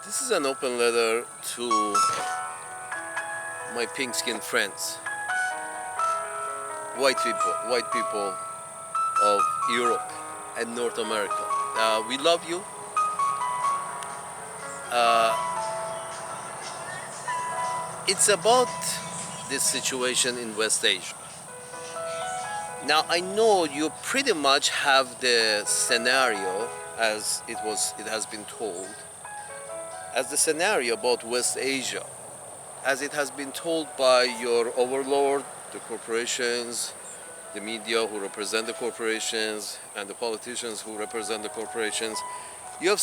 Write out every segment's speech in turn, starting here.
This is an open letter to my pink-skinned friends, white people of Europe and North America. We love you. It's about this situation in West Asia. Now I know you pretty much have the scenario as it has been told as the scenario about West Asia, as it has been told by your overlord, the corporations, the media who represent the corporations, and the politicians who represent the corporations. You have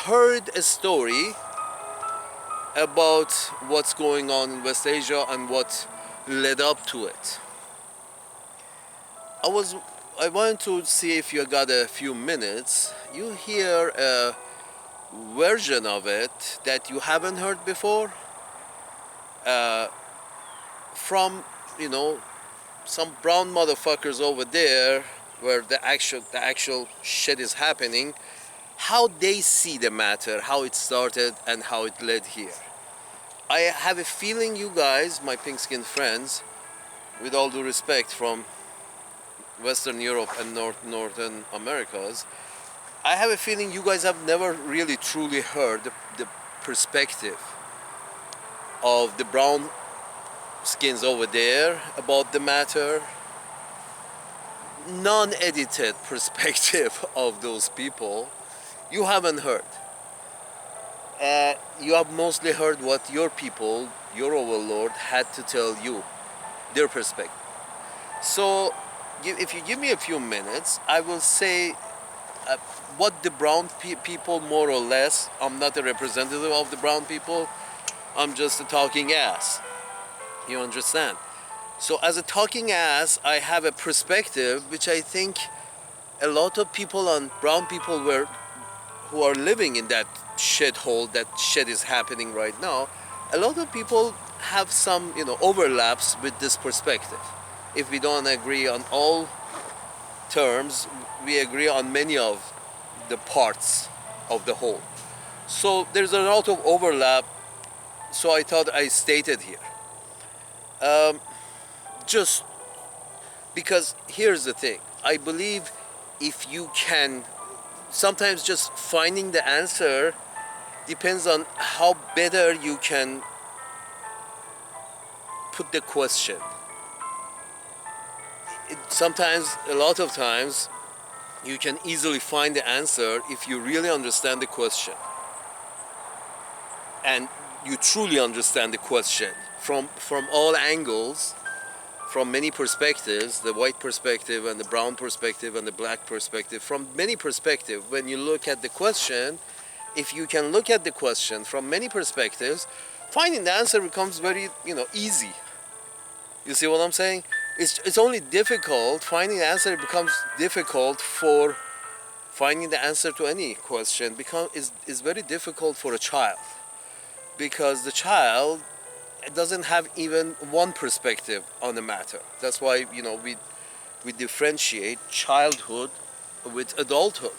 heard a story about what's going on in West Asia and what led up to it. I wanted to see if you got a few minutes. You hear a version of it that you haven't heard before from some brown motherfuckers over there where the actual shit is happening, how they see the matter, how it started and how it led here. I have a feeling you guys, my pink-skinned friends, with all due respect from Western Europe and Northern Americas, I have a feeling you guys have never really truly heard the perspective of the brown skins over there about the matter, non-edited perspective of those people. You haven't heard. You have mostly heard what your people, your overlord, had to tell you, their perspective. So if you give me a few minutes, I will say what the brown people, more or less. I'm not a representative of the brown people. I'm just a talking ass. You understand? So as a talking ass, I have a perspective which I think a lot of people on brown people who are living in that shithole, that shit is happening right now. A lot of people have some, overlaps with this perspective. If we don't agree on all terms, we agree on many of the parts of the whole. So there's a lot of overlap, so I thought I stated here. Just because here's the thing, I believe if you can, sometimes just finding the answer depends on how better you can put the question. Sometimes, a lot of times, you can easily find the answer if you really understand the question. And you truly understand the question from all angles, from many perspectives, the white perspective and the brown perspective and the black perspective, from many perspectives. When you look at the question, if you can look at the question from many perspectives, finding the answer becomes very, easy. You see what I'm saying? It's only difficult, finding the answer becomes difficult for finding the answer to any question is very difficult for a child, because the child doesn't have even one perspective on the matter. That's why we differentiate childhood with adulthood.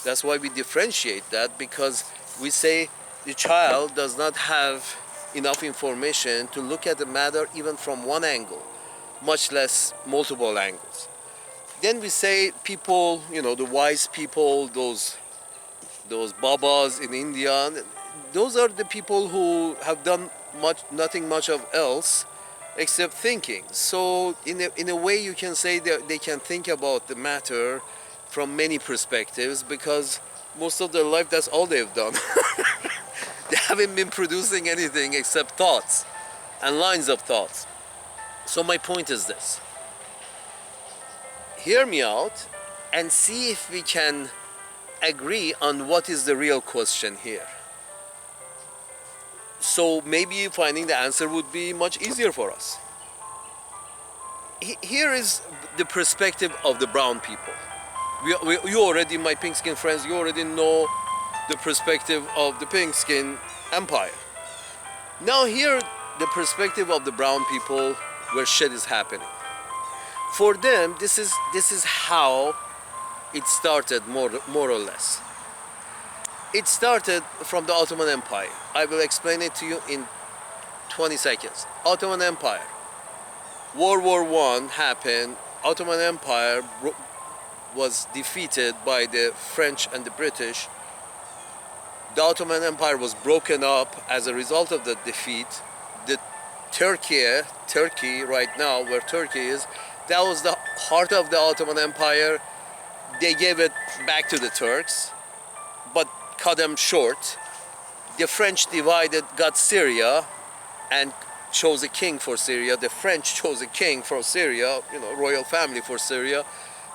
That's why we differentiate that, because we say the child does not have enough information to look at the matter even from one angle, much less multiple angles. Then we say people, the wise people, those babas in India, those are the people who have done nothing much of else except thinking. So in a way you can say that they can think about the matter from many perspectives, because most of their life that's all they've done. They haven't been producing anything except thoughts and lines of thoughts. So my point is this. Hear me out and see if we can agree on what is the real question here. So maybe finding the answer would be much easier for us. Here is the perspective of the brown people. You already, my pink skin friends, you already know the perspective of the pink skin empire. Now here, the perspective of the brown people where shit is happening. For them, this is how it started, more or less. It started from the Ottoman Empire. I will explain it to you in 20 seconds. Ottoman Empire. World War I happened. Ottoman Empire was defeated by the French and the British. The Ottoman Empire was broken up as a result of the defeat. The Turkey right now, where Turkey is, that was the heart of the Ottoman Empire. They gave it back to the Turks, but cut them short. The French divided, got Syria, and chose a king for Syria. The French chose a king for Syria, royal family for Syria.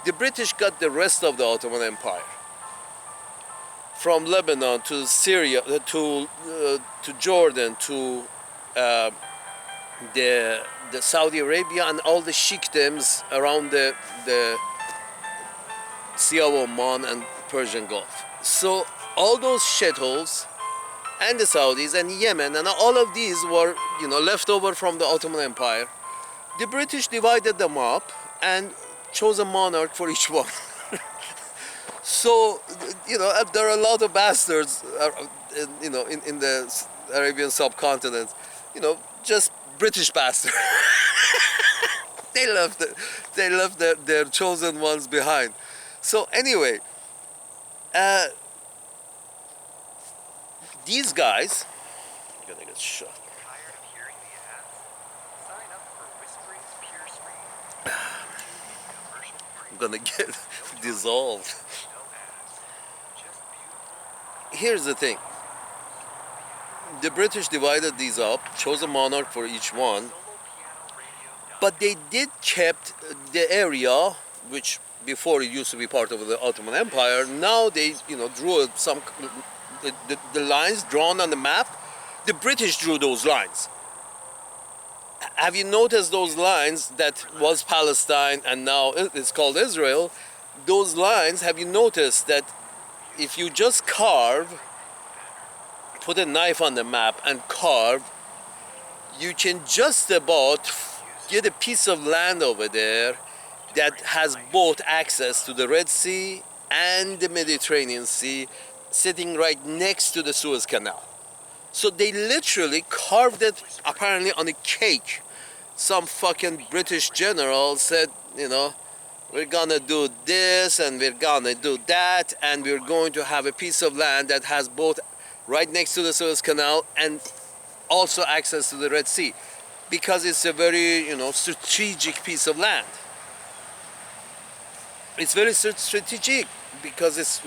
The British got the rest of the Ottoman Empire. From Lebanon to Syria, to Jordan, to the Saudi Arabia and all the sheikdoms around the Sea of Oman and Persian Gulf. So all those shitholes and the Saudis and Yemen and all of these were, left over from the Ottoman Empire. The British divided them up and chose a monarch for each one. So, there are a lot of bastards, in the Arabian subcontinent, just British bastards. They left their chosen ones behind. So anyway, these guys, I'm gonna get shot. Tired of hearing the ads? Sign up for Whispering's Pure Screen. Commercial-free. I'm gonna get dissolved. No ads. Just beautiful. Here's the thing. The British divided these up, chose a monarch for each one, but they did kept the area, which before it used to be part of the Ottoman Empire. Now they, drew some the lines drawn on the map. The British drew those lines. Have you noticed those lines that was Palestine and now it's called Israel? Those lines, have you noticed that if you just put a knife on the map and carve, you can just about get a piece of land over there that has both access to the Red Sea and the Mediterranean Sea, sitting right next to the Suez Canal. So they literally carved it apparently on a cake. Some fucking British general said, we're gonna do this and we're gonna do that, and we're going to have a piece of land that has both right next to the Suez Canal and also access to the Red Sea, because it's a very, strategic piece of land. It's very strategic because it's,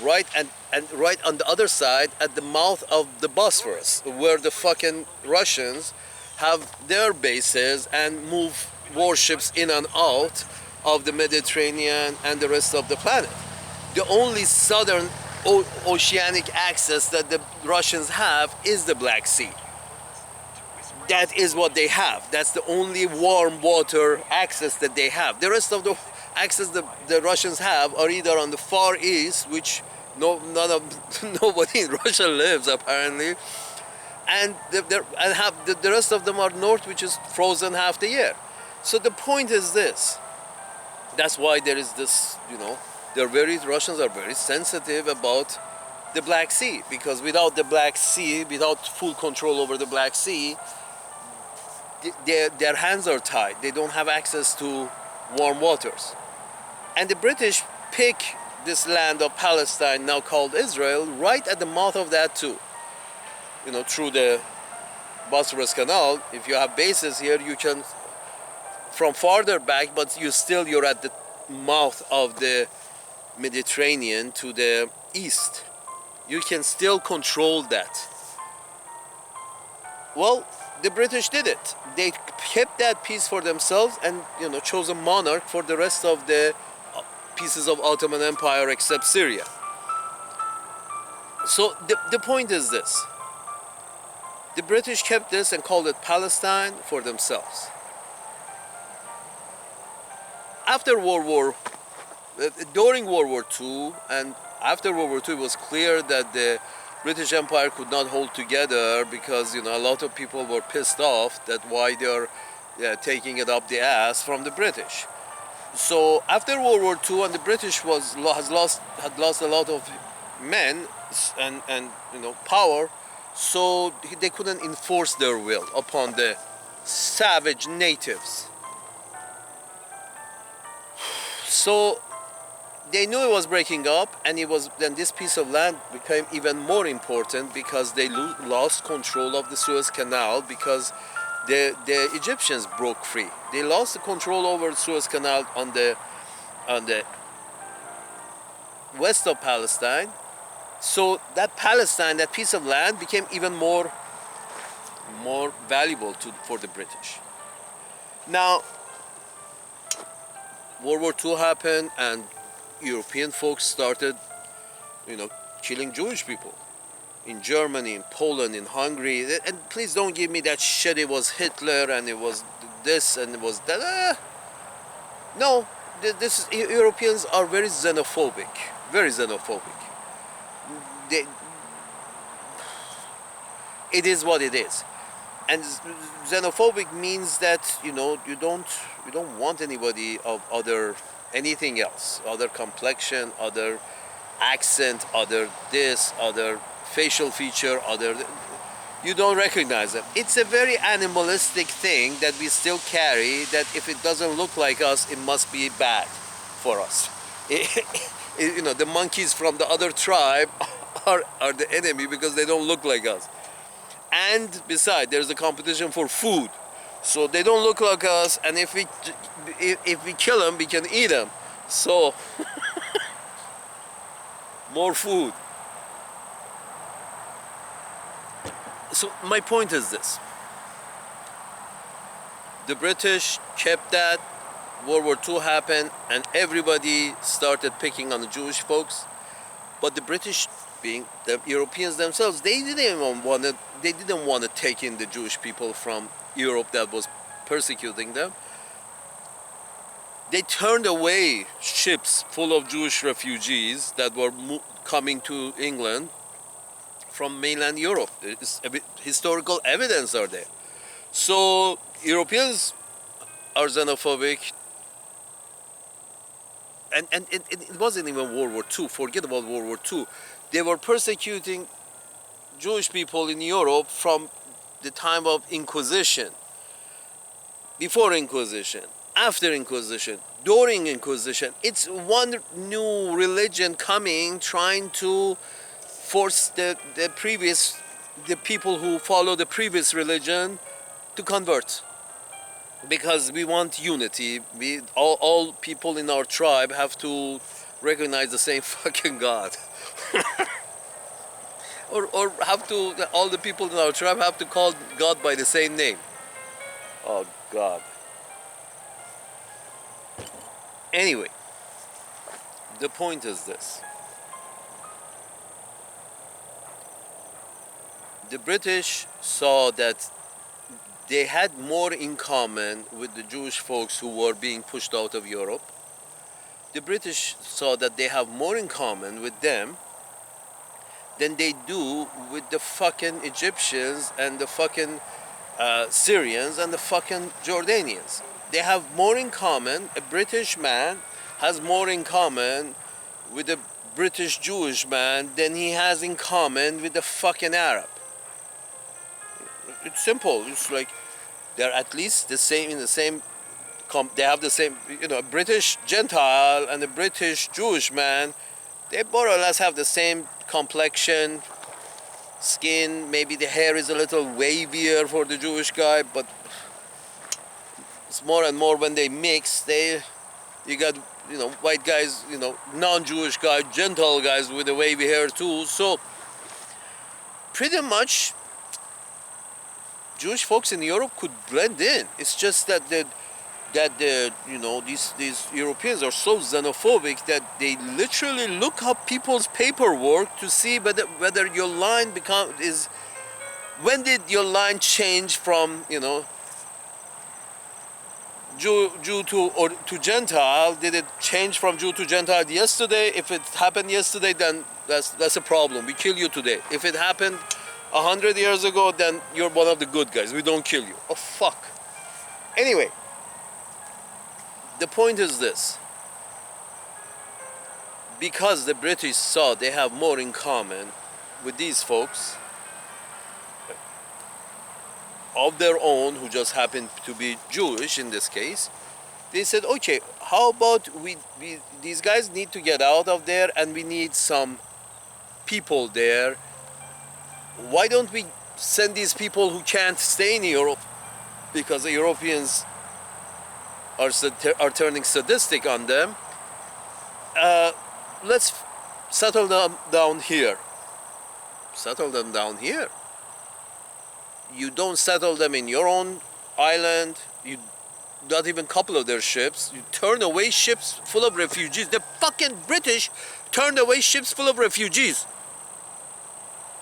right and right on the other side at the mouth of the Bosphorus, where the fucking Russians have their bases and move warships in and out of the Mediterranean and the rest of the planet. The only southern oceanic access that the Russians have is the Black Sea. That is what they have. That's the only warm water access that they have. The rest of the access the Russians have are either on the Far East, which nobody in Russia lives apparently, and the rest of them are north, which is frozen half the year. So the point is this. That's why there is this, Russians are very sensitive about the Black Sea, because without the Black Sea, without full control over the Black Sea, their hands are tied. They don't have access to warm waters. And the British pick this land of Palestine, now called Israel, right at the mouth of that too. Through the Bosphorus Canal. If you have bases here, you can, from farther back, but you're at the mouth of the Mediterranean to the east. You can still control that. Well, the British did it. They kept that piece for themselves and, chose a monarch for the rest of the pieces of Ottoman Empire except Syria. So the point is this. The British kept this and called it Palestine for themselves. During World War II and after World War II, it was clear that the British Empire could not hold together because, a lot of people were pissed off that why they're taking it up the ass from the British. So after World War II, and the British had lost a lot of men, and power, so they couldn't enforce their will upon the savage natives. So they knew it was breaking up, and then this piece of land became even more important because they lost control of the Suez Canal, because the Egyptians broke free. They lost the control over the Suez Canal on the west of Palestine. So that Palestine, that piece of land, became even more valuable for the British. Now, World War II happened, and European folks started, killing Jewish people in Germany, in Poland, in Hungary. And please don't give me that shit. It was Hitler, and it was this, and it was that. No, Europeans are very xenophobic. Very xenophobic. It is what it is. And xenophobic means that you don't want anybody of anything else, other complexion, other accent, other this, other facial feature, you don't recognize them. It's a very animalistic thing that we still carry, that if it doesn't look like us, it must be bad for us. The monkeys from the other tribe are the enemy because they don't look like us. And besides, there's a competition for food, so they don't look like us. And if we kill them, we can eat them. So more food. So my point is this: the British kept that. World War II happened, and everybody started picking on the Jewish folks. But the British, being the Europeans themselves, they didn't want to take in the Jewish people from Europe that was persecuting them. They turned away ships full of Jewish refugees that were coming to England from mainland Europe. Historical evidence are there. So Europeans are xenophobic. And it wasn't even World War II. Forget about World War II. They were persecuting Jewish people in Europe from the time of Inquisition, before Inquisition, after Inquisition, during Inquisition. It's one new religion coming, trying to force the people who follow the previous religion to convert. Because we want unity. All people in our tribe have to recognize the same fucking God. or all the people in our tribe have to call God by the same name. Oh God. Anyway, the point is this: the British saw that they had more in common with the Jewish folks who were being pushed out of Europe. The British saw that they have more in common with them than they do with the fucking Egyptians and the fucking Syrians and the fucking Jordanians. They have more in common. A British man has more in common with a British Jewish man than he has in common with the fucking Arab. It's simple. It's like they're at least the same in the same. They have the same, a British Gentile and a British Jewish man. They more or less have the same complexion, skin. Maybe the hair is a little wavier for the Jewish guy, but it's more and more when they mix. You got white guys, non-Jewish guys, Gentile guys with the wavy hair too. So pretty much Jewish folks in Europe could blend in. It's just that these Europeans are so xenophobic that they literally look up people's paperwork to see whether your line when did your line change from Jew to Gentile? Did it change from Jew to Gentile yesterday? If it happened yesterday, then that's a problem. We kill you today. If it happened 100 years ago, then you're one of the good guys. We don't kill you. Oh, fuck. Anyway, the point is this. Because the British saw they have more in common with these folks of their own who just happen to be Jewish in this case. They said, okay, how about we these guys need to get out of there and we need some people there. Why don't we send these people who can't stay in Europe because the Europeans are turning sadistic on them? Let's settle them down here. Settle them down here. You don't settle them in your own island. You not even a couple of their ships. You turn away ships full of refugees. The fucking British turned away ships full of refugees.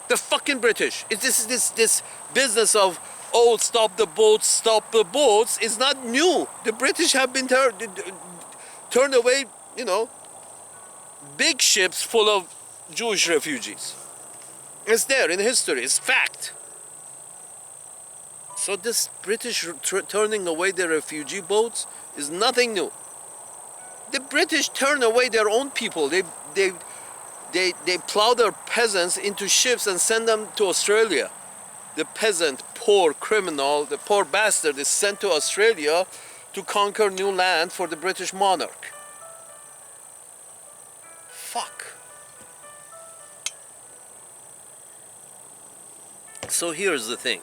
The fucking British. It's this business of, oh, stop the boats is not new. The British have been turned away, you know, big ships full of Jewish refugees. It's there in history. It's fact. So this British turning away their refugee boats is nothing new. The British turn away their own people. They plow their peasants into ships and send them to Australia. The peasant, poor criminal, the poor bastard is sent to Australia to conquer new land for the British monarch. Fuck. So here's the thing.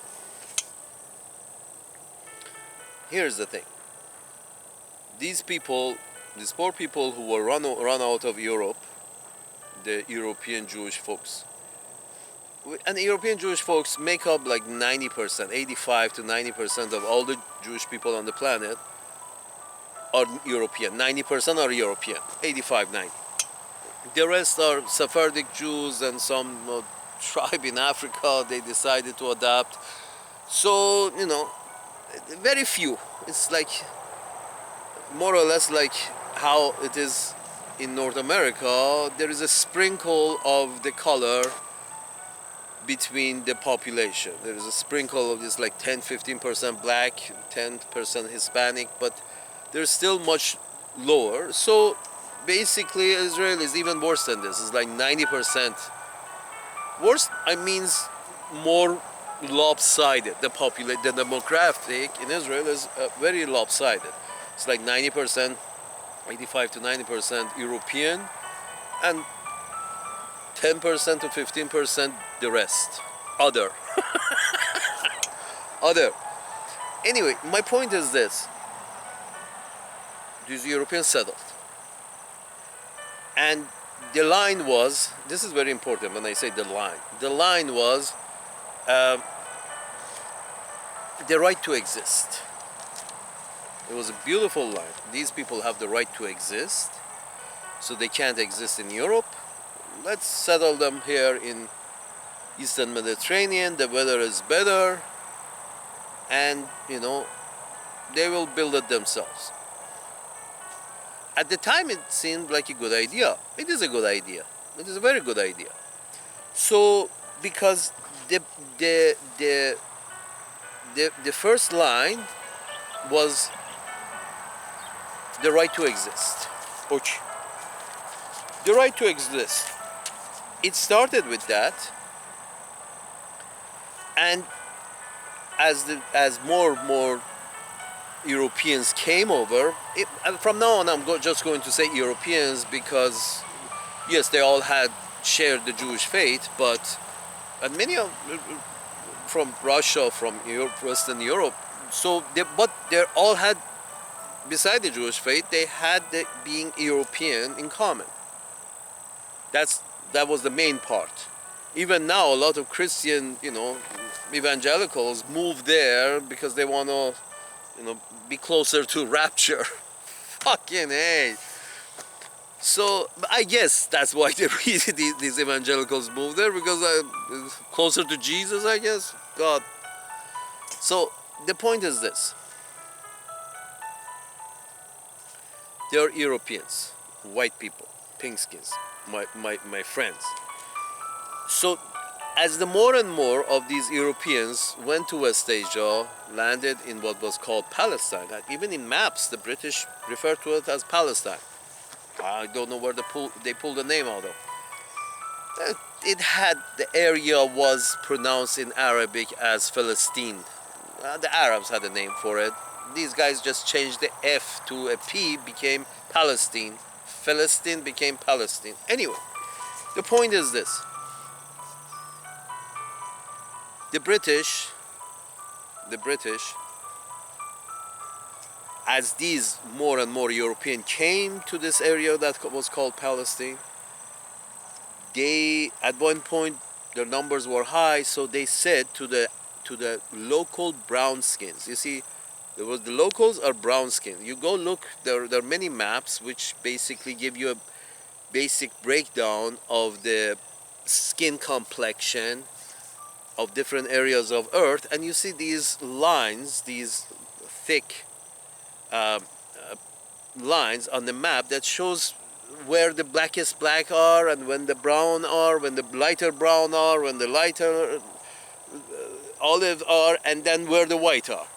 Here's the thing. These people, these poor people who were run out of Europe, the European Jewish folks, and the European Jewish folks make up like 90%, 85 to 90% of all the Jewish people on the planet are European. 90% are European, 85, 90. The rest are Sephardic Jews and some tribe in Africa they decided to adopt. So, you know, very few. It's like more or less like how it is in North America. There is a sprinkle of the color between the population. There is a sprinkle of this like 10-15% black, 10% Hispanic, but there's still much lower. So basically Israel is even worse than this. It's like 90%. Worse, I means more lopsided. The demographic in Israel is very lopsided. It's like 90%, 85 to 90% European, and 10% to 15% the rest, other. Other. Anyway, my point is this: these Europeans settled, and the line was. This is very important when I say the line. The line was. The right to exist. It was a beautiful line. These people have the right to exist, so they can't exist in Europe. Let's settle them here in Eastern Mediterranean. The weather is better, and you know, they will build it themselves. At the time, it seemed like a good idea. It is a good idea. It is a very good idea. So, because the first line was the right to exist. The right to exist. It started with that, and as more and more Europeans came over, from now on I'm just going to say Europeans because yes, they all had shared the Jewish faith, but and many of from Russia, from Europe, Western Europe. So, but they all had, beside the Jewish faith, they had the being European in common. That was the main part. Even now, a lot of Christian, you know, evangelicals move there because they want to, you know, be closer to rapture. Fucking hey. So I guess that's why these evangelicals move there, because closer to Jesus, I guess. God. So the point is this: they are Europeans, white people, pink skins, my friends. So as the more and more of these Europeans went to West Asia, landed in what was called Palestine. Even in maps, the British refer to it as Palestine. I don't know where they pulled the name out of. it had, the area was pronounced in Arabic as Palestine. The Arabs had a name for it. These guys just changed the F to a P, became Palestine. Palestine became Palestine. Anyway, the point is this. The British, as these more and more European came to this area that was called Palestine, they, at one point, their numbers were high, so they said to the local brown skins. You see, there was, the locals are brown skin. You go look, there are many maps which basically give you a basic breakdown of the skin complexion of different areas of Earth, and you see these lines, these thick lines on the map that shows where the blackest black are, and when the brown are, when the lighter brown are, when the lighter olive are, and then where the white are,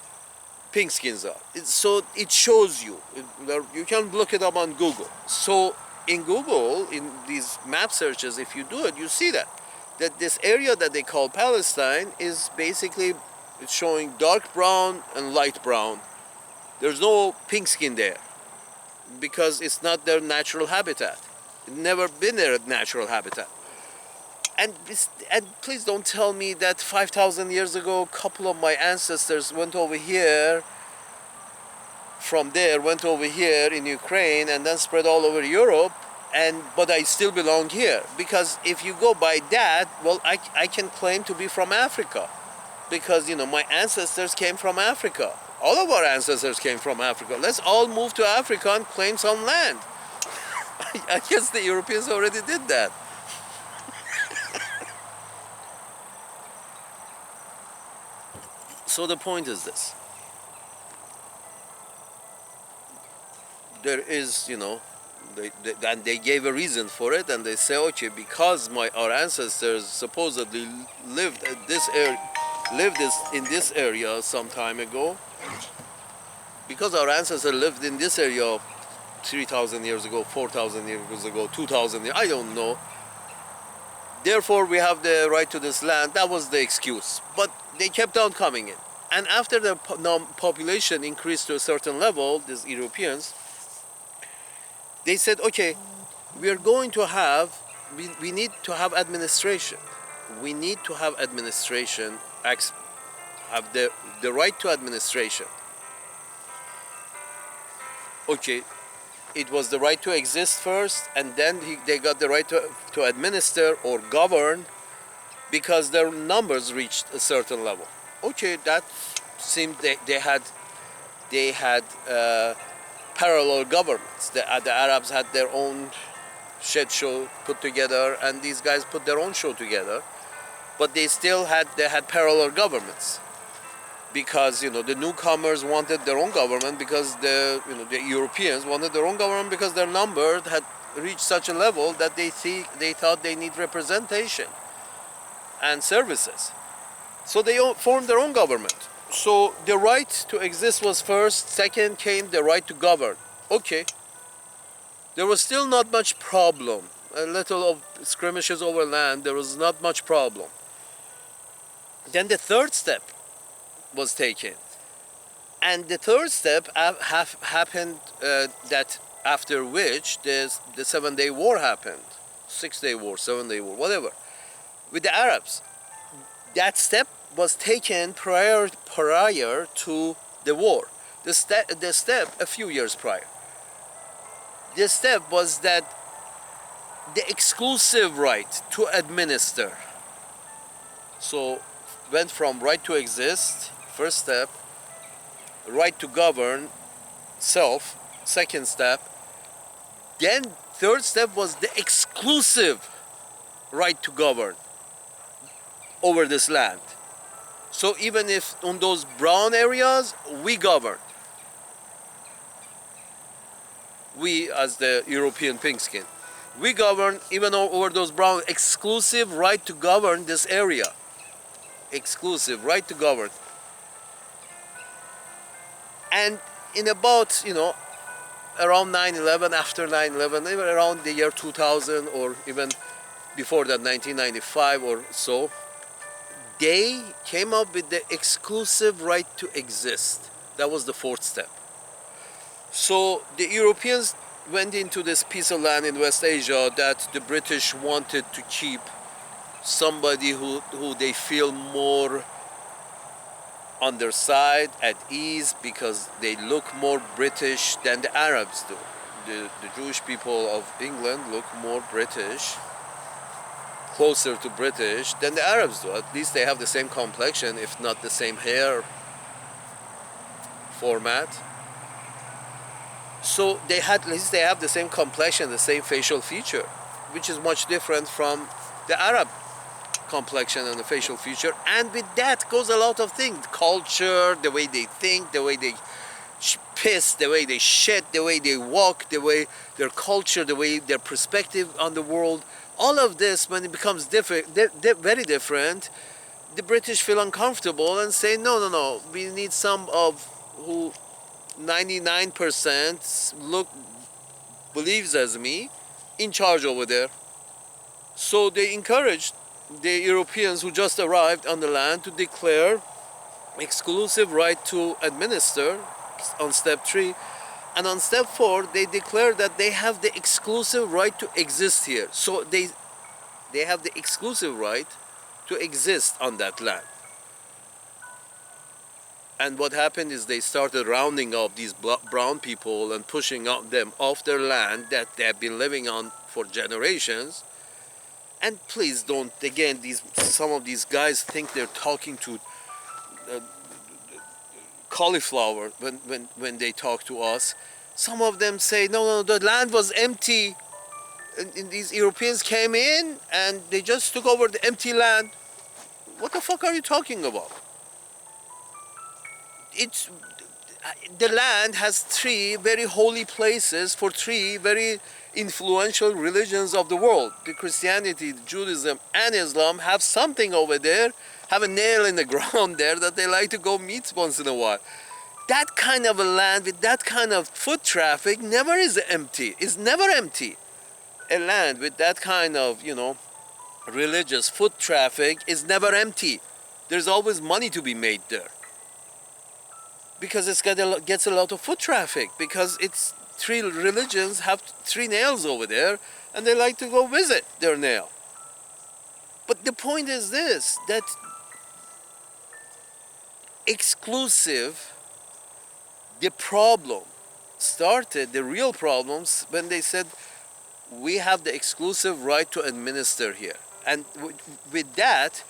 pink skins are. So it shows you. You can look it up on Google. So in Google, in these map searches, if you do it, you see that this area that they call Palestine is basically, it's showing dark brown and light brown. There's no pink skin there because it's not their natural habitat. It's never been their natural habitat. And please don't tell me that 5,000 years ago, a couple of my ancestors went over here, from there went over here in Ukraine, and then spread all over Europe, but I still belong here. Because if you go by that, well, I can claim to be from Africa. Because, you know, my ancestors came from Africa. All of our ancestors came from Africa. Let's all move to Africa and claim some land. I guess the Europeans already did that. So the point is this. There is, you know, and they gave a reason for it, and they say, okay, because our ancestors supposedly lived in this area some time ago, because our ancestors lived in this area 3,000 years ago, 4,000 years ago, 2,000 years, I don't know. Therefore, we have the right to this land. That was the excuse. But they kept on coming in. And after the population increased to a certain level, these Europeans, they said, okay, we are going to have, we need to have administration. We need to have administration, have the right to administration. Okay, it was the right to exist first, and then they got the right to administer or govern because their numbers reached a certain level. Okay, that seemed they had parallel governments. The Arabs had their own shed show put together, and these guys put their own show together, but they had parallel governments. Because, you know, the newcomers wanted their own government, because the Europeans wanted their own government, because their numbers had reached such a level that they thought they need representation and services. So they formed their own government. So the right to exist was first. Second came the right to govern. Okay. There was still not much problem. A little of skirmishes over land. There was not much problem. Then the third step was taken, and the third step happened, that after which the 7-day war happened, 6-day war, 7-day war, whatever, with the Arabs. That step was taken prior to the war. The step a few years prior. The step was that the exclusive right to administer. So went from right to exist, first step, right to govern, self, second step. Then third step was the exclusive right to govern over this land. So even if on those brown areas, we govern. We, as the European pink skin, we govern even over those brown, exclusive right to govern this area. Exclusive right to govern. And in about, you know, around 9/11, after 9/11, even around the year 2000, or even before that 1995 or so, they came up with the exclusive right to exist. That was the fourth step. So the Europeans went into this piece of land in West Asia that the British wanted to keep somebody who they feel more on their side, at ease, because they look more British than the Arabs do. The Jewish people of England look more British, closer to British than the Arabs do. At least they have the same complexion, if not the same hair format. So they had, at least they have the same complexion, the same facial feature, which is much different from the Arab complexion and the facial feature. And with that goes a lot of things: culture, the way they think, the way they piss, the way they shit, the way they walk, the way their culture, the way their perspective on the world. All of this, when it becomes very different, the British feel uncomfortable and say, no, we need some of who 99% believes as me in charge over there. So they encouraged the Europeans who just arrived on the land to declare exclusive right to administer on step 3, and on step 4 they declare that they have the exclusive right to exist here. So they have the exclusive right to exist on that land. And what happened is they started rounding up these brown people and pushing them off their land that they have been living on for generations. And please don't, again, some of these guys think they're talking to cauliflower when they talk to us. Some of them say, no, the land was empty. And these Europeans came in and they just took over the empty land. What the fuck are you talking about? The land has 3 very holy places for 3 very influential religions of the world. The Christianity, Judaism, and Islam have something over there, have a nail in the ground there that they like to go meet once in a while. That kind of a land with that kind of foot traffic never is empty. It's never empty. A land with that kind of, religious foot traffic is never empty. There's always money to be made there. Because gets a lot of foot traffic, because it's 3 religions have 3 nails over there and they like to go visit their nail. But the point is this, that exclusive, the problem started, the real problems, when they said we have the exclusive right to administer here. And with that,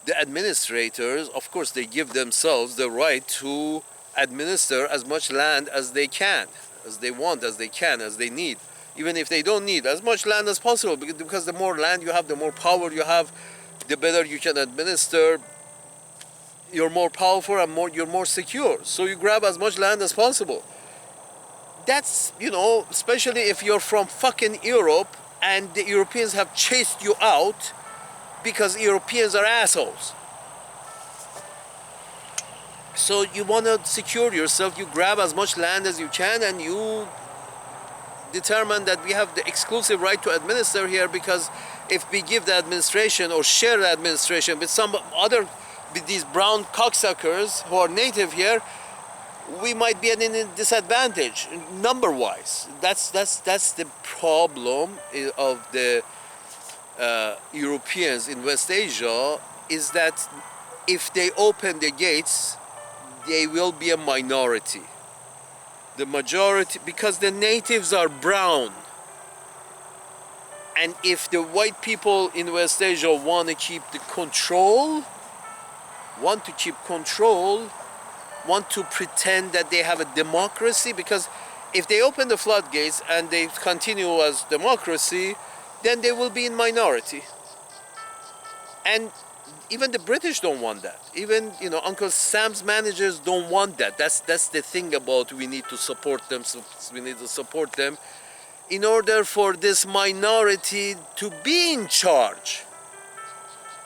the administrators, of course, they give themselves the right to administer as much land as they can, as they want, as they can, as they need. Even if they don't need as much land as possible, because the more land you have, the more power you have, the better you can administer. You're more powerful and you're more secure. So you grab as much land as possible. That's, especially if you're from fucking Europe and the Europeans have chased you out because Europeans are assholes. So you want to secure yourself, you grab as much land as you can and you determine that we have the exclusive right to administer here, because if we give the administration or share the administration with with these brown cocksuckers who are native here, we might be at a disadvantage number-wise. That's the problem of the Europeans in West Asia, is that if they open the gates, they will be a minority. The majority, because the natives are brown. And if the white people in West Asia want to keep control, want to pretend that they have a democracy, because if they open the floodgates and they continue as democracy, then they will be in minority. And even the British don't want that. Even, Uncle Sam's managers don't want that. That's the thing about we need to support them. So we need to support them in order for this minority to be in charge.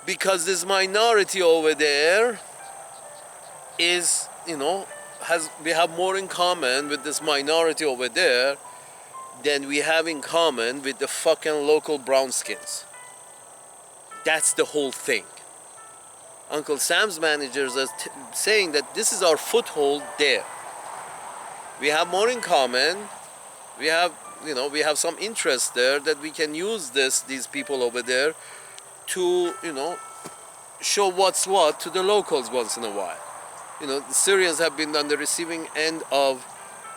Because this minority over there is, we have more in common with this minority over there than we have in common with the fucking local brown skins. That's the whole thing. Uncle Sam's managers are saying that this is our foothold there. We have more in common. We have, we have some interest there that we can use these people over there to, show what's what to the locals once in a while. The Syrians have been on the receiving end of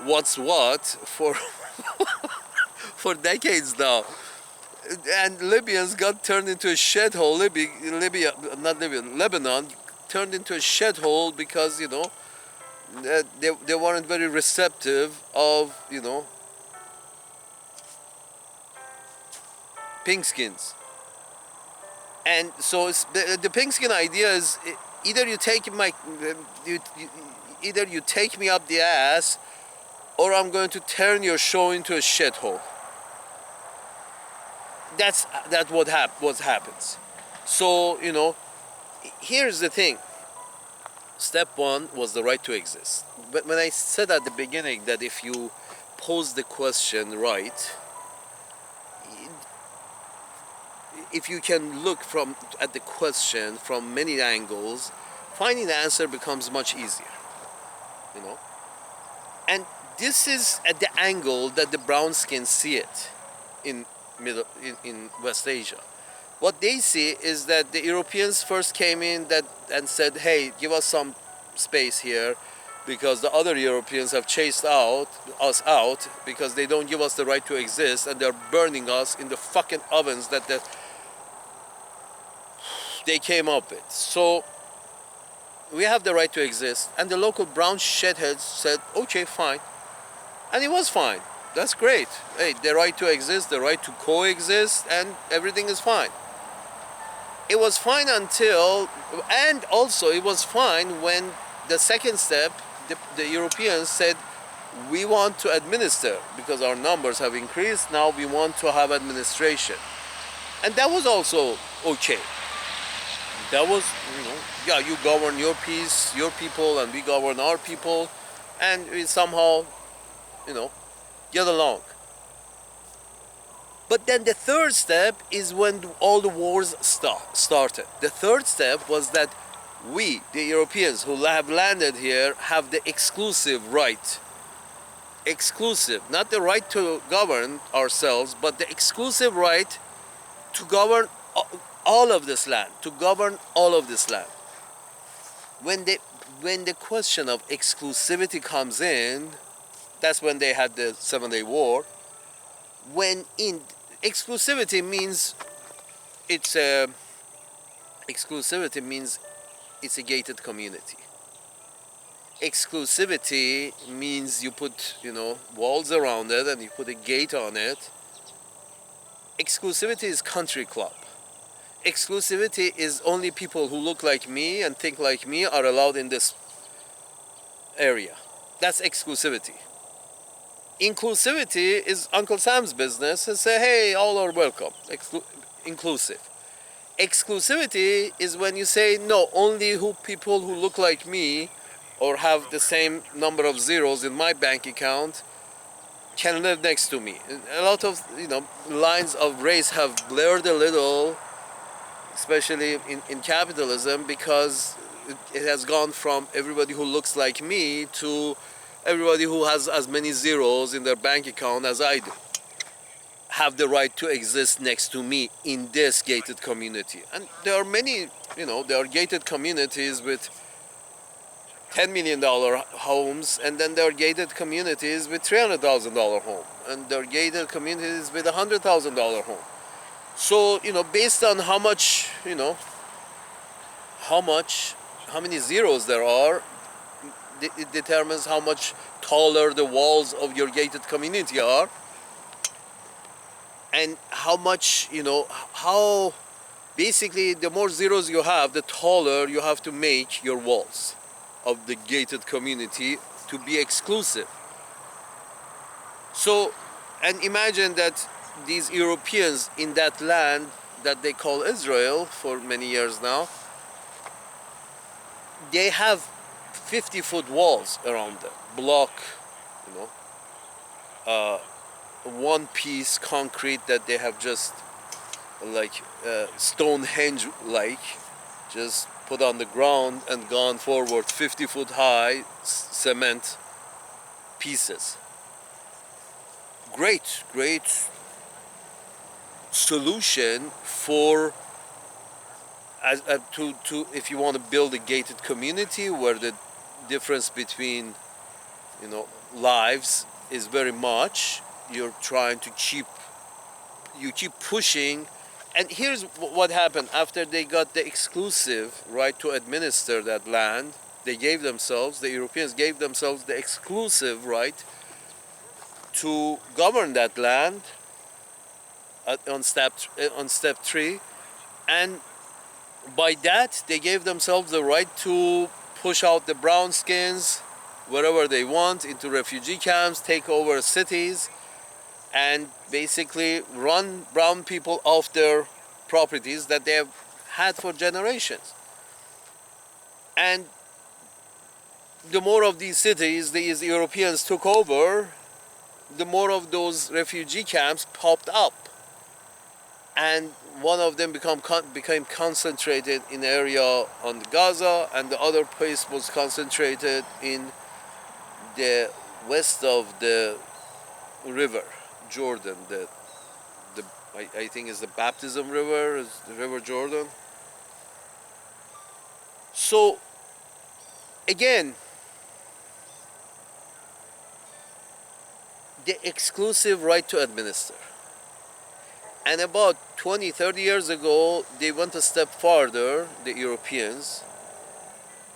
what's what for for decades now. And Libyans got turned into a shithole. Lebanon turned into a shithole because, they weren't very receptive of, pink skins. And so the pink skin idea is either you take either you take me up the ass, or I'm going to turn your show into a shithole. That's what happens. So here's the thing. Step one was the right to exist. But when I said at the beginning that if you pose the question right, if you can look at the question from many angles, finding the answer becomes much easier. And this is at the angle that the brown skins see it in West Asia. What they see is that the Europeans first came in and said, hey, give us some space here, because the other Europeans have chased us out because they don't give us the right to exist, and they're burning us in the fucking ovens that they came up with. So we have the right to exist, and the local brown shitheads said, okay, fine. And it was fine. That's great. Hey, the right to exist, the right to coexist, and everything is fine. It was fine until, and also it was fine when the second step, the Europeans said, we want to administer, because our numbers have increased, now we want to have administration. And that was also okay. That was, yeah, you govern your piece, your people, and we govern our people, and we somehow, get along. But then the third step is when all the wars started. The third step was that we, the Europeans who have landed here, have the exclusive right. Exclusive, not the right to govern ourselves, but the exclusive right to govern all of this land, to govern all of this land. When the question of exclusivity comes in, that's when they had the 7-Day War. When in exclusivity means it's a gated community. Exclusivity means you put, walls around it and you put a gate on it. Exclusivity is country club. Exclusivity is only people who look like me and think like me are allowed in this area. That's exclusivity. Inclusivity is Uncle Sam's business and say, hey, all are welcome. Inclusive. Exclusivity is when you say, no, only people who look like me or have the same number of zeros in my bank account can live next to me. A lot of lines of race have blurred a little, especially in capitalism, because it has gone from everybody who looks like me to everybody who has as many zeros in their bank account as I do have the right to exist next to me in this gated community. And there are many, there are gated communities with $10 million homes, and then there are gated communities with $300,000 home, and there are gated communities with $100,000 home. So, based on how much, how many zeros there are, it determines how much taller the walls of your gated community are, and how much, how basically the more zeros you have, the taller you have to make your walls of the gated community to be exclusive. So, and imagine that these Europeans in that land that they call Israel for many years now, they have 50-foot walls around them, block, one-piece concrete that they have just like Stonehenge like, just put on the ground and gone forward 50 foot high cement pieces. Great solution for to if you want to build a gated community where the difference between, you know, lives is very much. You're trying to you keep pushing. And here's what happened after they got the exclusive right to administer that land. They gave themselves, the Europeans gave themselves the exclusive right to govern that land on step 3, and by that they gave themselves the right to push out the brown skins wherever they want into refugee camps, take over cities, and basically run brown people off their properties that they have had for generations. And the more of these cities these Europeans took over, the more of those refugee camps popped up. And one of them became concentrated in area on Gaza, and the other place was concentrated in the west of the river Jordan. I think is the Baptism River, is the River Jordan. So again, the exclusive right to administer. And about 20-30 years ago, they went a step farther, the Europeans,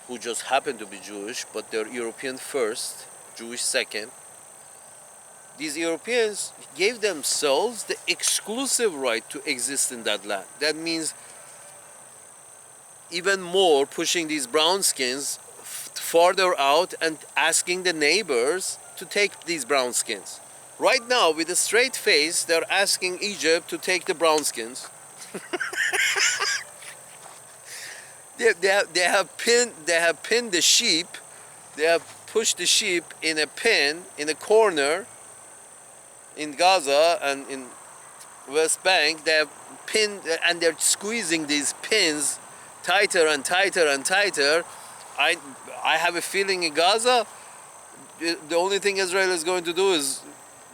who just happen to be Jewish, but they're European first, Jewish second. These Europeans gave themselves the exclusive right to exist in that land. That means even more pushing these brown skins farther out and asking the neighbors to take these brown skins. Right now, with a straight face, they're asking Egypt to take the brown skins. they have pinned the sheep. They have pushed the sheep in a pen in a corner in Gaza and in West Bank. They have pinned, and they're squeezing these pins tighter and tighter and tighter. I have a feeling in Gaza, the only thing Israel is going to do is,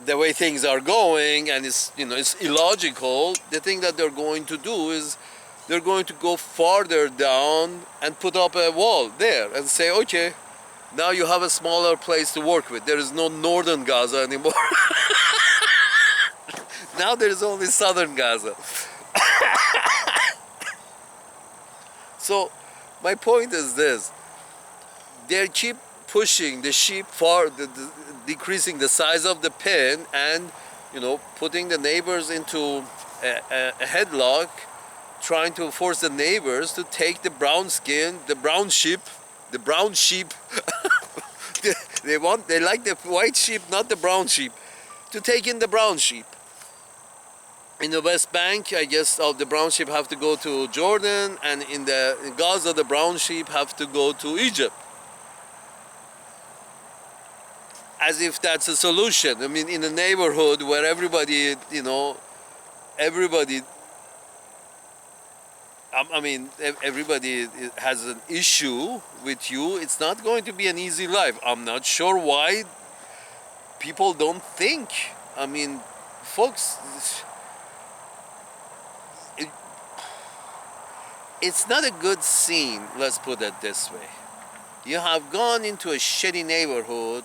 the way things are going, and it's, you know, it's illogical. The thing that they're going to do is they're going to go farther down and put up a wall there and say, okay, now you have a smaller place to work with. There is no northern Gaza anymore. Now there is only southern Gaza. So my point is this: they keep pushing the sheep far, decreasing the size of the pen, and, you know, putting the neighbors into a headlock, trying to force the neighbors to take the brown skin, the brown sheep. They like the white sheep, not the brown sheep, to take in the brown sheep. In the West Bank, I guess the brown sheep have to go to Jordan, and in Gaza, the brown sheep have to go to Egypt. As if that's a solution. I mean, in a neighborhood where everybody, you know, everybody has an issue with you, it's not going to be an easy life. I'm not sure why people don't think. I mean, folks, it's not a good scene, let's put it this way. You have gone into a shitty neighborhood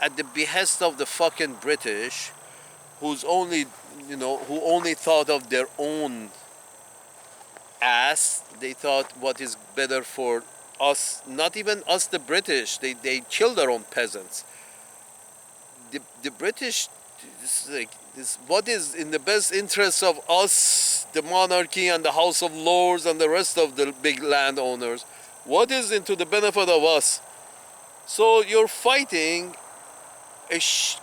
at the behest of the fucking British, who only thought of their own ass. They thought what is better for us, not even us the British. They killed their own peasants. The British, what is in the best interest of us, the monarchy and the House of Lords and the rest of the big landowners? What is into the benefit of us? So you're fighting a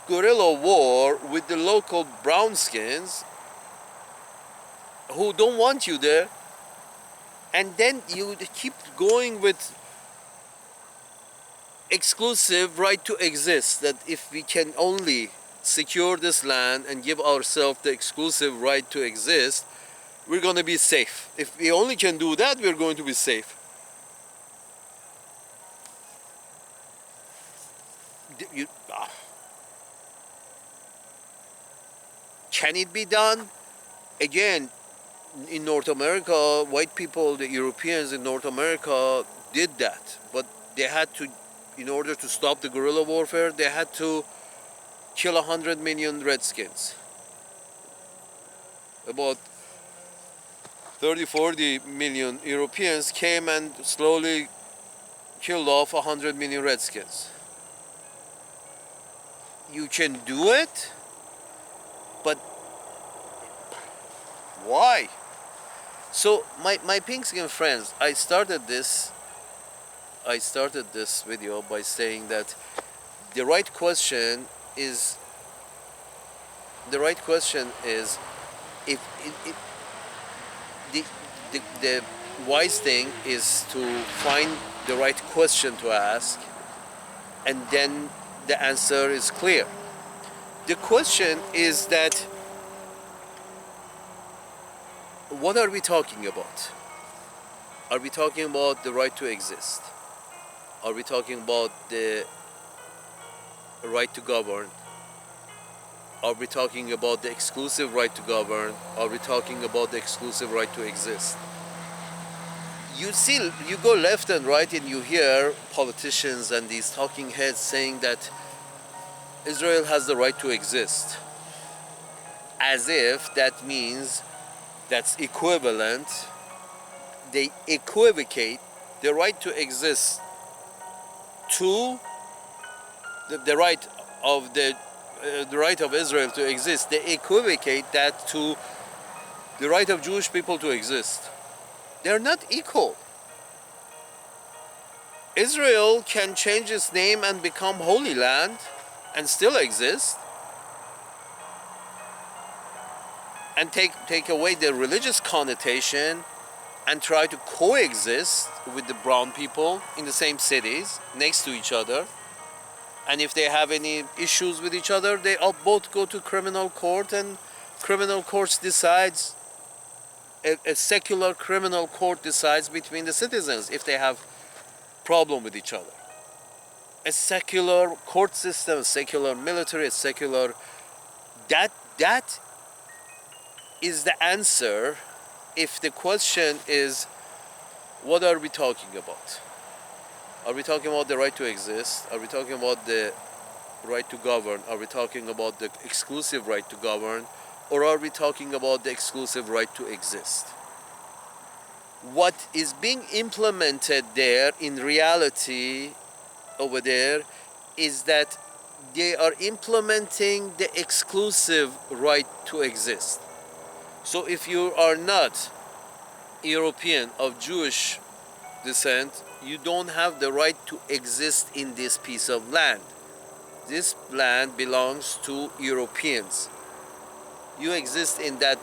guerrilla war with the local brownskins who don't want you there, and then you keep going with exclusive right to exist, that if we can only secure this land and give ourselves the exclusive right to exist, we're going to be safe. If we only can do that, we're going to be safe. You, can it be done? Again, in North America, white people, the Europeans in North America did that. But they had to, in order to stop the guerrilla warfare, they had to kill 100 million Redskins. About 30-40 million Europeans came and slowly killed off 100 million Redskins. You can do it, but why? So my pink skin friends, I started this video by saying that the right question is if the wise thing is to find the right question to ask, and then the answer is clear. The question is that, what are we talking about? Are we talking about the right to exist? Are we talking about the right to govern? Are we talking about the exclusive right to govern? Are we talking about the exclusive right to exist? You see, you go left and right and you hear politicians and these talking heads saying that Israel has the right to exist, as if that means that's equivalent. They equivocate the right to exist to the right of the right of Israel to exist. They equivocate that to the right of Jewish people to exist. They're not equal. Israel can change its name and become Holy Land and still exist, and take away the religious connotation and try to coexist with the brown people in the same cities next to each other. And if they have any issues with each other, they all both go to criminal court, and criminal courts decides, a secular criminal court decides between the citizens if they have problem with each other. A secular court system, a secular military, a secular, that is the answer. If the question is, what are we talking about? Are we talking about the right to exist? Are we talking about the right to govern? Are we talking about the exclusive right to govern? Or are we talking about the exclusive right to exist? What is being implemented there in reality over there is that they are implementing the exclusive right to exist. So if you are not European of Jewish descent, you don't have the right to exist in this piece of land. This land belongs to Europeans. You exist in that,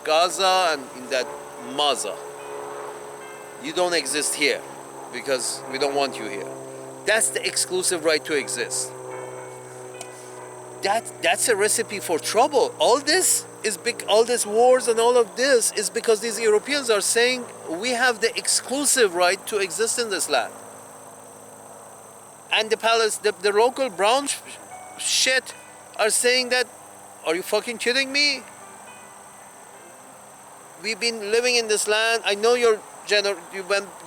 Gaza and in that Maza. You don't exist here because we don't want you here. That's the exclusive right to exist. That's a recipe for trouble. All this wars and all of this is because these Europeans are saying we have the exclusive right to exist in this land. And the local brown shit are saying that, are you fucking kidding me? We've been living in this land. I know you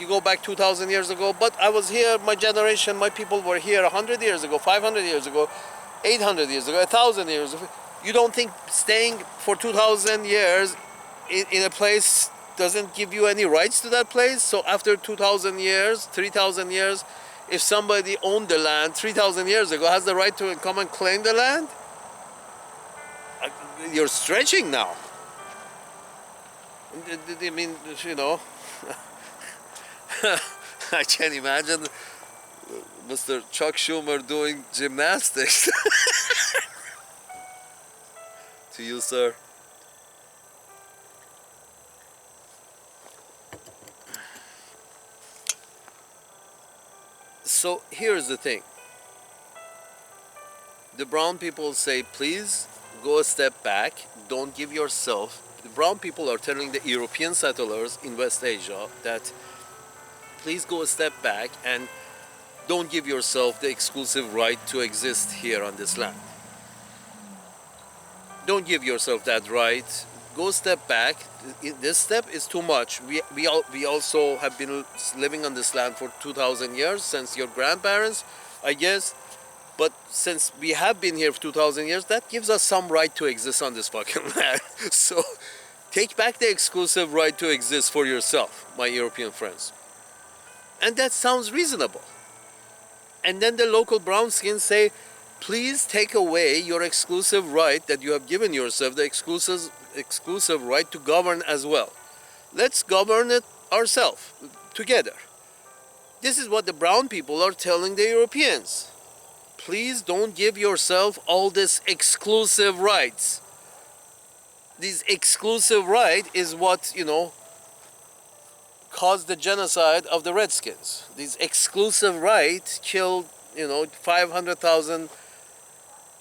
go back 2,000 years ago, but I was here, my generation, my people were here 100 years ago, 500 years ago, 800 years ago, 1,000 years ago. You don't think staying for 2,000 years in a place doesn't give you any rights to that place? So after 2,000 years, 3,000 years, if somebody owned the land 3,000 years ago, has the right to come and claim the land? You're stretching now. I mean, I can't imagine Mr. Chuck Schumer doing gymnastics. To you, sir. So here's the thing. The brown people say, please go a step back. Don't give yourself The brown people are telling the European settlers in West Asia that please go a step back and don't give yourself the exclusive right to exist here on this land. Don't give yourself that right. Go a step back. This step is too much. We also have been living on this land for 2,000 years, since your grandparents, I guess. But since we have been here for 2,000 years, that gives us some right to exist on this fucking land. So take back the exclusive right to exist for yourself, my European friends. And that sounds reasonable. And then the local brown skins say, please take away your exclusive right that you have given yourself, the exclusive right to govern as well. Let's govern it ourselves, together. This is what the brown people are telling the Europeans. Please don't give yourself all these exclusive rights. This exclusive right is what, caused the genocide of the Redskins. This exclusive right killed, 500,000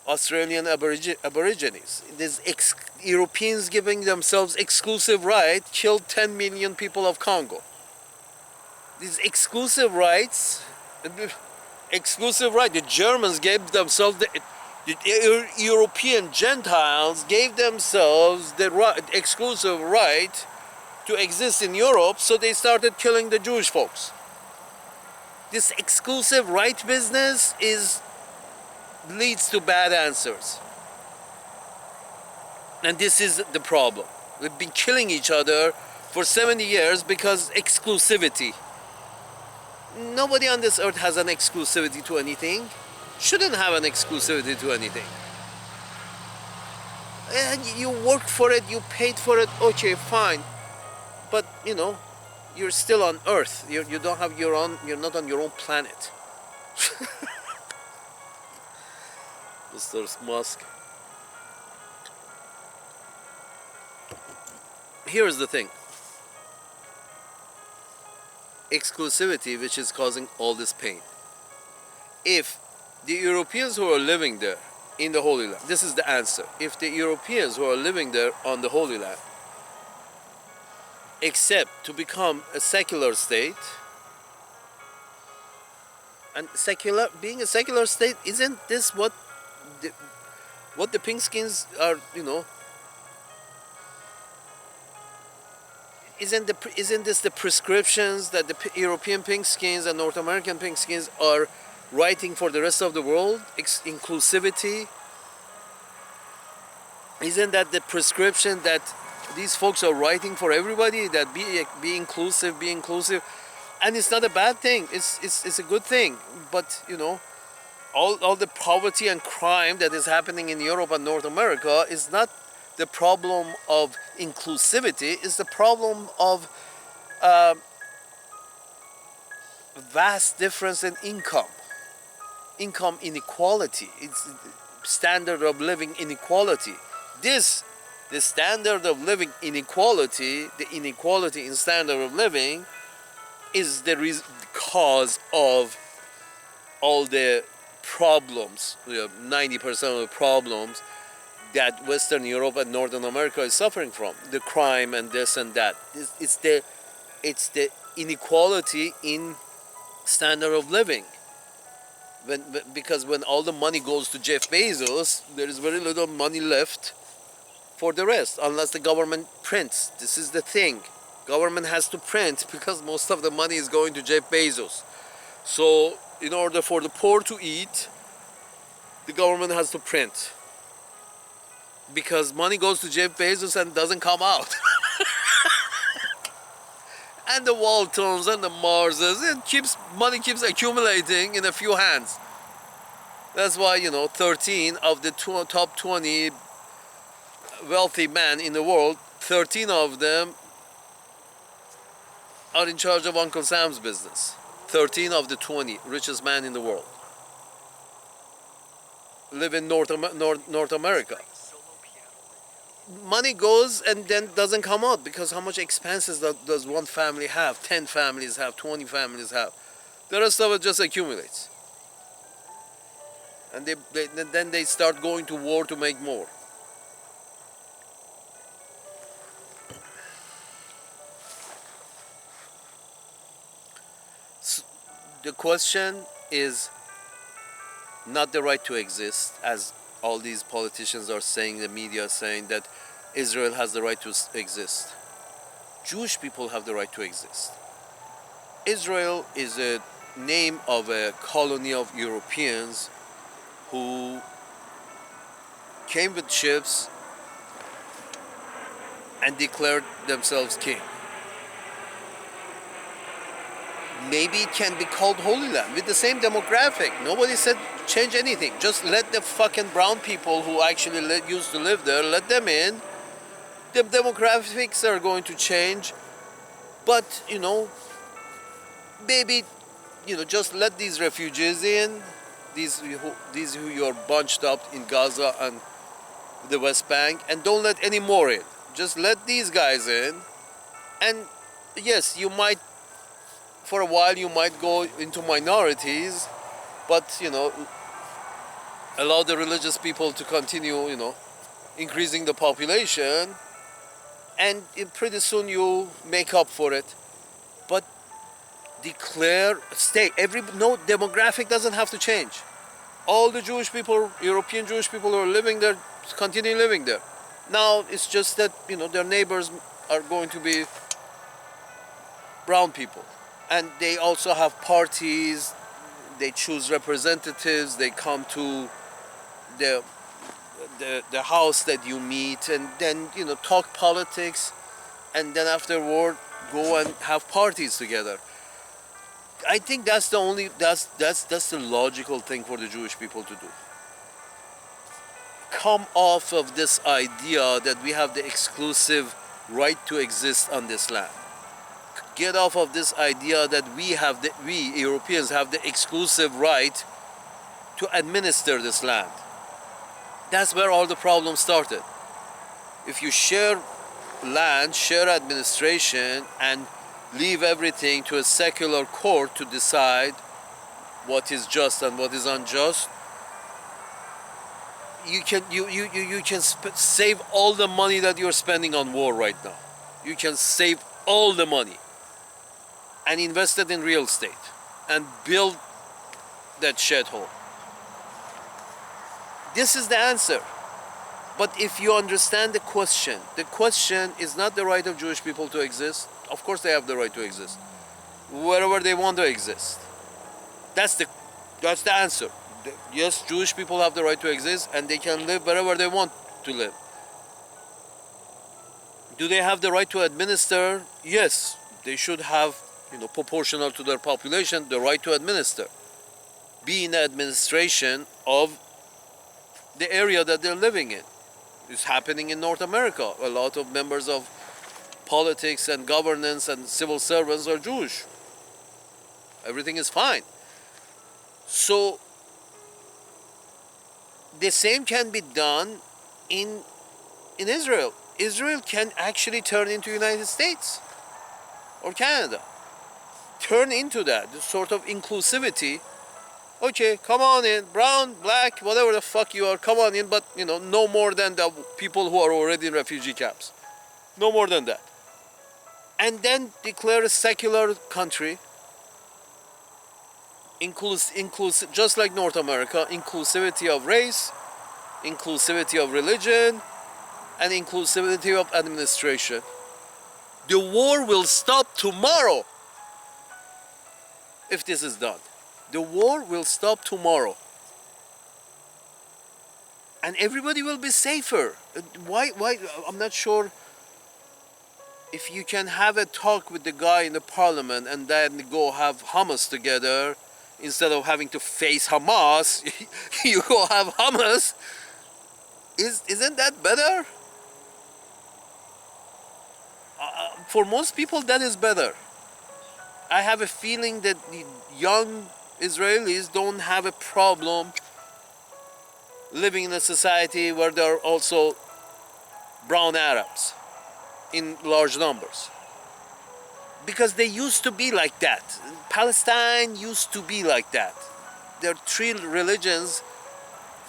Australian Aborigines. These Europeans giving themselves exclusive right killed 10 million people of Congo. These exclusive rights, the Germans gave themselves, the European Gentiles gave themselves the exclusive right to exist in Europe, so they started killing the Jewish folks. This exclusive right business leads to bad answers. And this is the problem. We've been killing each other for 70 years because exclusivity. Nobody on this earth has an exclusivity to anything. Shouldn't have an exclusivity to anything. And you worked for it, you paid for it, okay, fine. But, you're still on Earth. You don't have your own, you're not on your own planet. Mr. Musk. Here's the thing. Exclusivity, which is causing all this pain. If the Europeans who are living there in the Holy Land, this is the answer. If the Europeans who are living there on the Holy Land accept to become a secular state, and being a secular state, isn't this what the pink-skins are, isn't this the prescriptions that the European pink-skins and North American pink-skins are writing for the rest of the world? Inclusivity. Isn't that the prescription that these folks are writing for everybody, that be inclusive, and it's not a bad thing. It's a good thing. But all the poverty and crime that is happening in Europe and North America is not the problem of inclusivity. It's the problem of vast difference in income inequality. It's standard of living inequality. The standard of living inequality, the inequality in standard of living, is the cause of all the problems, 90% of the problems that Western Europe and Northern America is suffering from. The crime and this and that. It's the inequality in standard of living. Because when all the money goes to Jeff Bezos, there is very little money left for the rest, unless the government prints. This is the thing. Government has to print because most of the money is going to Jeff Bezos. So in order for the poor to eat, the government has to print. Because money goes to Jeff Bezos and doesn't come out. And the Waltons and the Marses, money keeps accumulating in a few hands. That's why, 13 of the top 20 wealthy men in the world, 13 of them are in charge of Uncle Sam's business. 13 of the 20 richest men in the world live in North America. Money goes and then doesn't come out, because how much expenses does one family have, 10 families have, 20 families have? The rest of it just accumulates. And then they start going to war to make more. The question is not the right to exist, as all these politicians are saying, the media saying that Israel has the right to exist. Jewish people have the right to exist. Israel is a name of a colony of Europeans who came with ships and declared themselves king. Maybe it can be called Holy Land with the same demographic. Nobody said change anything. Just let the fucking brown people who actually used to live there, let them in. The demographics are going to change, but maybe just let these refugees in, these who you're bunched up in Gaza and the West Bank, and don't let any more in. Just let these guys in, and yes, you might, for a while, you might go into minorities, but allow the religious people to continue, increasing the population, and pretty soon you make up for it. But declare state. No demographic doesn't have to change. All the Jewish people, European Jewish people who are living there, continue living there. Now it's just that their neighbors are going to be brown people, and they also have parties. They choose representatives. They come to the house that you meet, and then talk politics, and then afterward go and have parties together. I think that's the logical thing for the Jewish people to do. Come off of this idea that we have the exclusive right to exist on this land. Get off of this idea that we Europeans have the exclusive right to administer this land. That's where all the problems started. If you share land, share administration, and leave everything to a secular court to decide what is just and what is unjust, you can save all the money that you're spending on war right now. You can save all the money and invest it in real estate and build that shithole. This is the answer. But if you understand the question is not the right of Jewish people to exist. Of course they have the right to exist wherever they want to exist. That's the answer. Yes, Jewish people have the right to exist, and they can live wherever they want to live. Do they have the right to administer? Yes, they should have, proportional to their population, the right to administer. Be in the administration of the area that they're living in. It's happening in North America. A lot of members of politics and governance and civil servants are Jewish. Everything is fine. So the same can be done in Israel. Israel can actually turn into United States or Canada. Turn into that, this sort of inclusivity. Okay, come on in, brown, black, whatever the fuck you are, come on in, but no more than the people who are already in refugee camps. No more than that. And then declare a secular country, inclusive, just like North America, inclusivity of race, inclusivity of religion, and inclusivity of administration. The war will stop tomorrow if this is done. The war will stop tomorrow. And everybody will be safer. Why? I'm not sure if you can have a talk with the guy in the parliament and then go have hummus together instead of having to face Hamas. You go have hummus. Isn't that better? For most people, that is better. I have a feeling that the young Israelis don't have a problem living in a society where there are also brown Arabs in large numbers. Because they used to be like that. Palestine used to be like that. Their three religions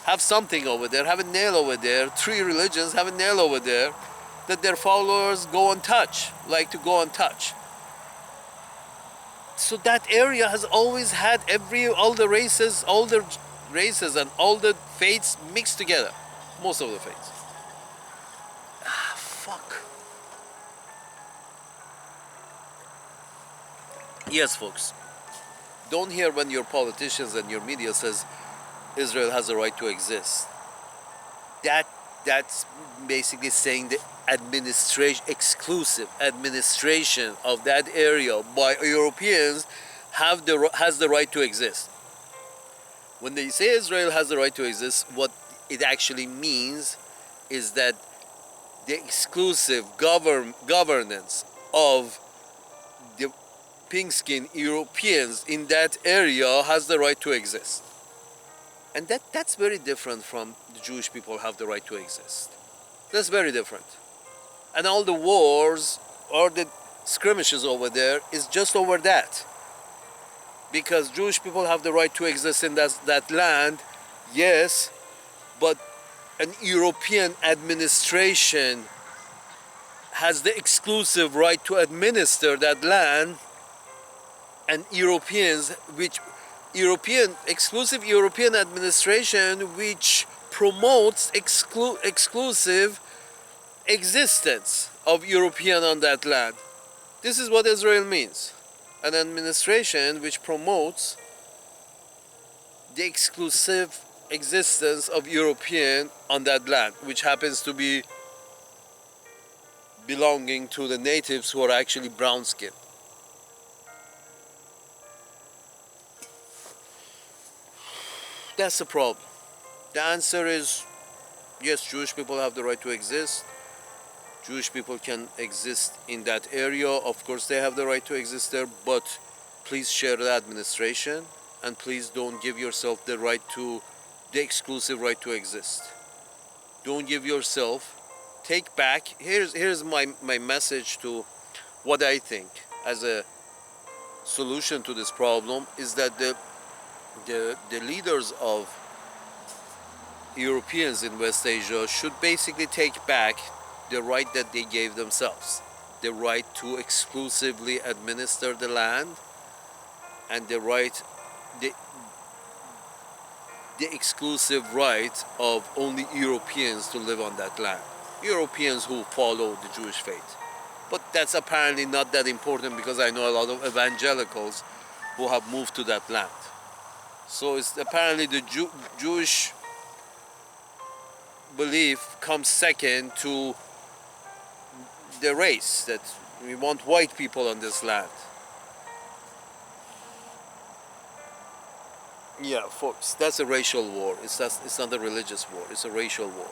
have something over there, have a nail over there. Three religions have a nail over there that their followers go and touch, like to go and touch. So that area has always had all the races and all the faiths mixed together. Most of the faiths. Ah, fuck. Yes, folks. Don't hear when your politicians and your media says Israel has a right to exist. That's basically saying the exclusive administration of that area by Europeans has the right to exist. When they say Israel has the right to exist, what it actually means is that the exclusive governance of the pink-skinned Europeans in that area has the right to exist. And that's very different from the Jewish people have the right to exist. That's very different. And all the wars or the skirmishes over there is just over that. Because Jewish people have the right to exist in that land, yes, but an European administration has the exclusive right to administer that land, and exclusive European administration which promotes exclusive existence of European on that land. This is what Israel means. An administration which promotes the exclusive existence of European on that land, which happens to be belonging to the natives who are actually brown skinned. That's the problem. The answer is yes, Jewish people have the right to exist. Jewish people can exist in that area. Of course, they have the right to exist there, but please share the administration and please don't give yourself the exclusive right to exist. Don't give yourself, take back. Here's my message to what I think as a solution to this problem is that the leaders of Europeans in West Asia should basically take back the right that they gave themselves, the right to exclusively administer the land, and the exclusive right of only Europeans to live on that land. Europeans who follow the Jewish faith. But that's apparently not that important because I know a lot of evangelicals who have moved to that land. So it's apparently the Jewish belief comes second to the race, that we want white people on this land. Yeah, folks, that's a racial war. It's not a religious war. It's a racial war.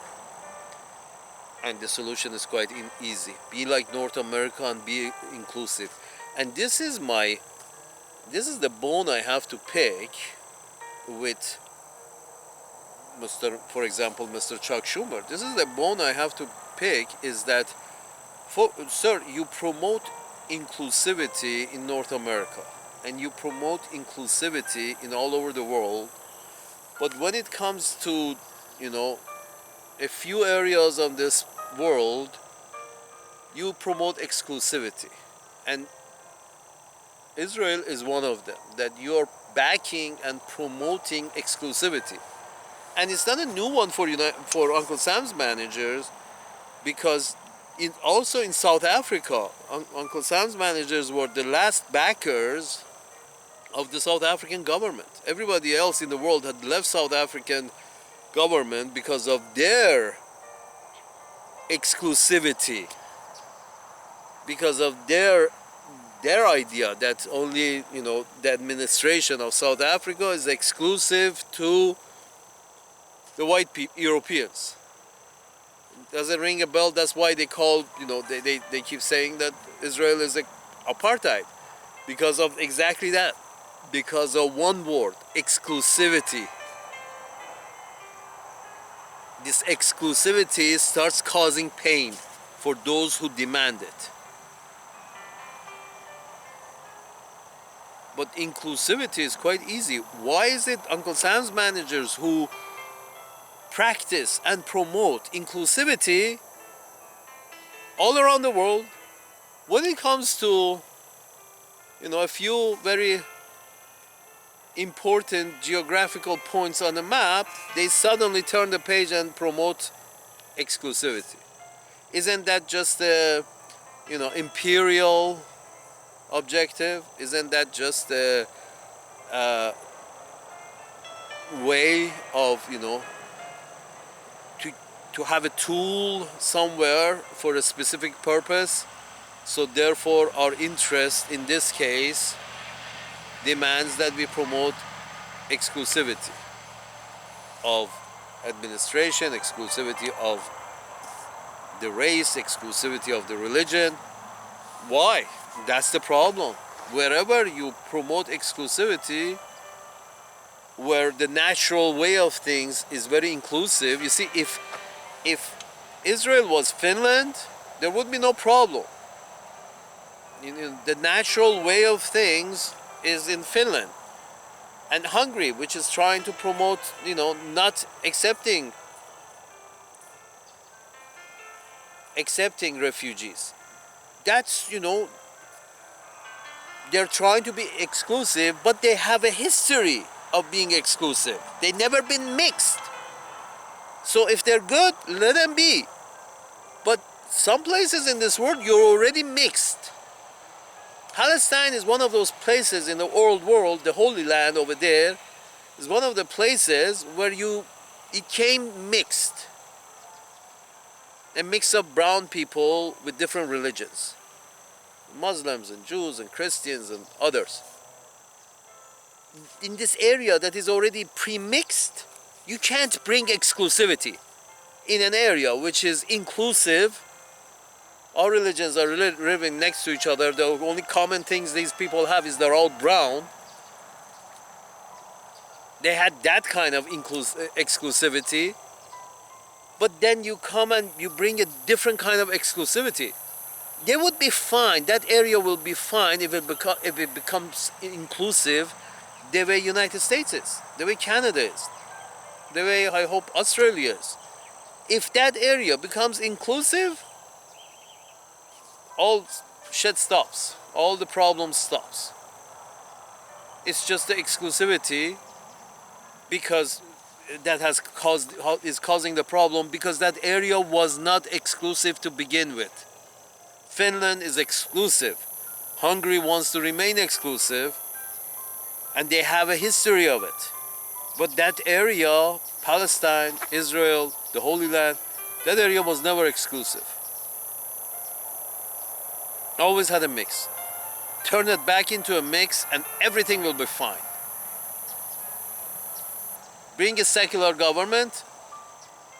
And the solution is quite easy. Be like North America and be inclusive. And this is the bone I have to pick with for example, Mr. Chuck Schumer. This is the bone I have to pick, is that, sir, you promote inclusivity in North America and you promote inclusivity in all over the world, but when it comes to, a few areas of this world, you promote exclusivity. And Israel is one of them, that you're backing and promoting exclusivity. And it's not a new one for Uncle Sam's managers, because also in South Africa, Uncle Sam's managers were the last backers of the South African government. Everybody else in the world had left South African government because of their exclusivity, because of their idea that only the administration of South Africa is exclusive to the white Europeans. Does it ring a bell? That's why they call, they keep saying that Israel is apartheid, because of exactly that, because of one word, exclusivity. This exclusivity starts causing pain for those who demand it. But inclusivity is quite easy. Why is it Uncle Sam's managers who practice and promote inclusivity all around the world, when it comes to, a few very important geographical points on the map, they suddenly turn the page and promote exclusivity. Isn't that just a, imperial objective? Isn't that just a way of, to have a tool somewhere for a specific purpose? So therefore our interest in this case demands that we promote exclusivity of administration, exclusivity of the race, exclusivity of the religion. Why? That's the problem. Wherever you promote exclusivity, where the natural way of things is very inclusive, you see, if Israel was Finland, there would be no problem. The natural way of things is in Finland. And Hungary, which is trying to promote, not accepting refugees. That's, they're trying to be exclusive, but they have a history of being exclusive. They've never been mixed. So if they're good, let them be. But some places in this world, you're already mixed. Palestine is one of those places in the old world, the Holy Land over there, is one of the places where it came mixed. A mix of brown people with different religions. Muslims and Jews and Christians and others. In this area that is already pre-mixed, you can't bring exclusivity. In an area which is inclusive, all religions are living next to each other. The only common things these people have is they're all brown. They had that kind of exclusivity. But then you come and you bring a different kind of exclusivity. They would be fine. That area will be fine if it becomes inclusive the way United States is, the way Canada is, the way I hope Australia is. If that area becomes inclusive, all shit stops. All the problems stops. It's just the exclusivity because that is causing the problem, because that area was not exclusive to begin with. Finland is exclusive. Hungary wants to remain exclusive, and they have a history of it. But that area, Palestine, Israel, the Holy Land, that area was never exclusive. Always had a mix. Turn it back into a mix and everything will be fine. Bring a secular government,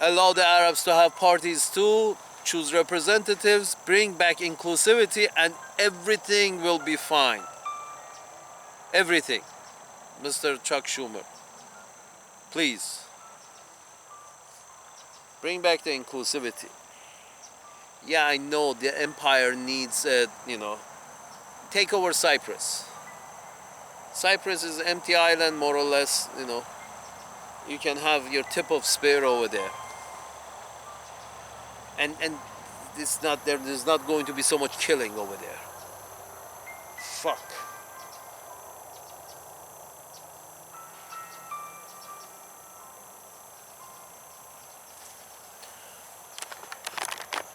allow the Arabs to have parties too, choose representatives, bring back inclusivity, and everything will be fine. Everything. Mr. Chuck Schumer, please, bring back the inclusivity. Yeah, I know the empire needs, take over Cyprus. Cyprus is an empty island, more or less, You can have your tip of spear over there. And there's not going to be so much killing over there. Fuck.